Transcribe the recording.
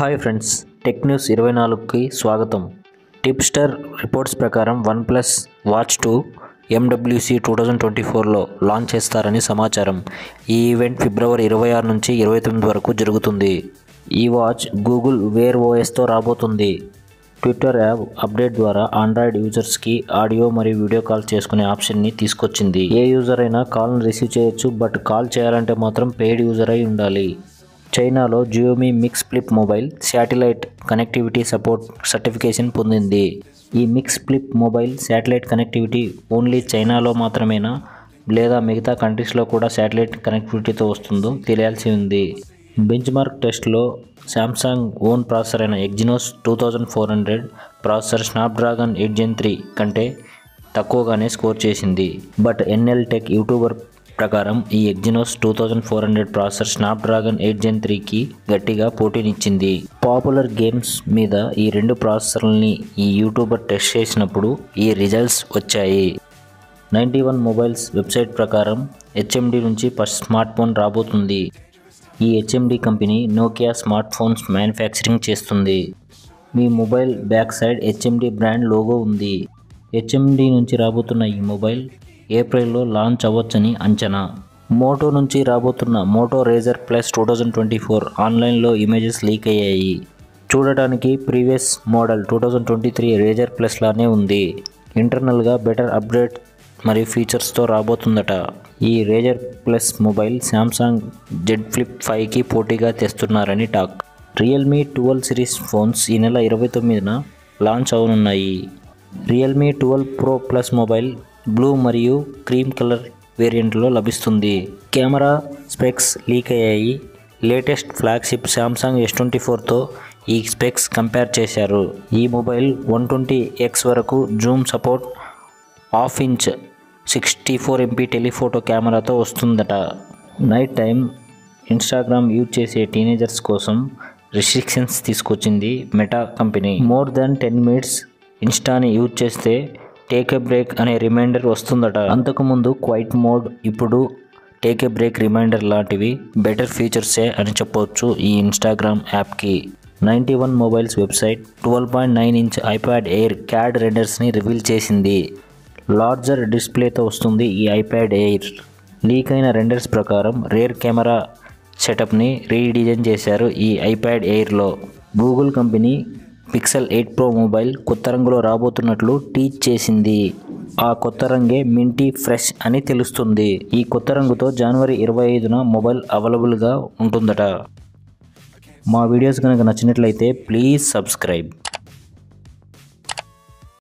Hi friends, tech news 24కి స్వాగతం. Tipster reports ప్రకారం OnePlus watch 2 MWC 2024లో launch చేస్తారని సమాచారం. ఈ ఈవెంట్ ఫిబ్రవరి 26 నుంచి 29 వరకు జరుగుతుంది. ఈ వాచ్ గూగుల్ వేర్ ఓఎస్తో రాబోతుంది. ట్విట్టర్ యాప్ అప్డేట్ ద్వారా ఆండ్రాయిడ్ యూజర్స్కి ఆడియో మరియు వీడియో కాల్ చేసుకునే ఆప్షన్ని తీసుకొచ్చింది. ఏ యూజర్ అయినా కాల్ను రిసీవ్ చేయొచ్చు, బట్ కాల్ చేయాలంటే మాత్రం పెయిడ్ యూజర్ అయి ఉండాలి. చైనాలో Xiaomi mix flip mobile satellite connectivity support certification పొందింది. ఈ mix flip mobile satellite connectivity only చైనాలో మాత్రమేనా లేదా మిగతా కంట్రీస్లో కూడా శాటిలైట్ కనెక్టివిటీతో వస్తుందో తెలియాల్సి ఉంది. బెంచ్మార్క్ టెస్ట్లో శాంసంగ్ ఓన్ ప్రాసెసర్ అయిన ఎగ్జినోస్ 2400 ప్రాసెసర్ స్నాప్డ్రాగన్ 8 Gen 3 కంటే తక్కువగానే స్కోర్ చేసింది. బట్ ఎన్ఎల్ టెక్ యూట్యూబర్ ప్రకారం ఈ ఎగ్జినోస్ 2400 ప్రాసెసర్ స్నాప్డ్రాగన్ 8 Gen 3కి గట్టిగా పోటీనిచ్చింది. పాపులర్ గేమ్స్ మీద ఈ రెండు ప్రాసెసర్లని ఈ యూట్యూబర్ టెస్ట్ చేసినప్పుడు ఈ రిజల్ట్స్ వచ్చాయి. 91 మొబైల్స్ వెబ్సైట్ ప్రకారం HMD నుంచి ఫస్ట్ స్మార్ట్ ఫోన్ రాబోతుంది. ఈ HMD company Nokia smart phones manufacturing చేస్తుంది. మీ mobile back side HMD brand logo ఉంది. HMD నుంచి రాబోతున్న ఈ మొబైల్ ఏప్రిల్లో లాంచ్ అవ్వచ్చని అంచనా. మోటో నుంచి రాబోతున్న మోటో రేజర్ ప్లస్ 2024 ఆన్లైన్లో ఇమేజెస్ లీక్ అయ్యాయి. చూడటానికి ప్రీవియస్ మోడల్ 2023 రేజర్ ప్లస్ లానే ఉంది. ఇంటర్నల్గా బెటర్ అప్డేట్ మరియు ఫీచర్స్తో రాబోతుందట. ఈ Razr plus mobile Samsung Z Flip 5కి పోటీగా తెస్తున్నారని టాక్. రియల్మీ 12 సిరీస్ ఫోన్స్ ఈ నెల 29న లాంచ్ అవనున్నాయి. రియల్మీ 12 Pro ప్లస్ మొబైల్ బ్లూ మరియు క్రీమ్ కలర్ వేరియంట్లో లభిస్తుంది. కెమెరా స్పెక్స్ లీక్ అయ్యాయి. లేటెస్ట్ ఫ్లాగ్షిప్ శాంసంగ్ S24తో ఈ స్పెక్స్ కంపేర్ చేశారు. ఈ మొబైల్ 120x వరకు zoom support, 1/2 inch 64 MP telephoto కెమెరాతో వస్తుందట. నైట్ టైం ఇన్స్టాగ్రామ్ యూజ్ చేసే టీనేజర్స్ కోసం రిస్ట్రిక్షన్స్ తీసుకొచ్చింది Meta company. More than 10 minutes ఇన్స్టాని యూజ్ చేస్తే టేక్ ఏ బ్రేక్ అనే రిమైండర్ వస్తుందట. అంతకుముందు క్వైట్ మోడ్, ఇప్పుడు టేక్ ఏ బ్రేక్ రిమైండర్ లాంటివి బెటర్ ఫీచర్సే అని చెప్పవచ్చు ఈ ఇన్స్టాగ్రామ్ యాప్కి. 91 mobiles website 12.9 inch iPad Air CAD రెండర్స్ని రివీల్ చేసింది. లార్జర్ డిస్ప్లేతో వస్తుంది ఈ ఐప్యాడ్ ఎయిర్. లీక్ అయిన రెండర్స్ ప్రకారం రేర్ కెమెరా సెటప్ని రీడిజైన్ చేశారు ఈ ఐప్యాడ్ ఎయిర్లో. Google company Pixel 8 Pro mobile కొత్త రంగులో రాబోతున్నట్లు టీచ్ చేసింది. ఆ కొత్త రంగే మింటీ ఫ్రెష్ అని తెలుస్తుంది. ఈ కొత్త రంగుతో జనవరి 25న మొబైల్ అవైలబుల్గా ఉంటుందట. మా వీడియోస్ కనుక నచ్చినట్లయితే ప్లీజ్ సబ్స్క్రైబ్.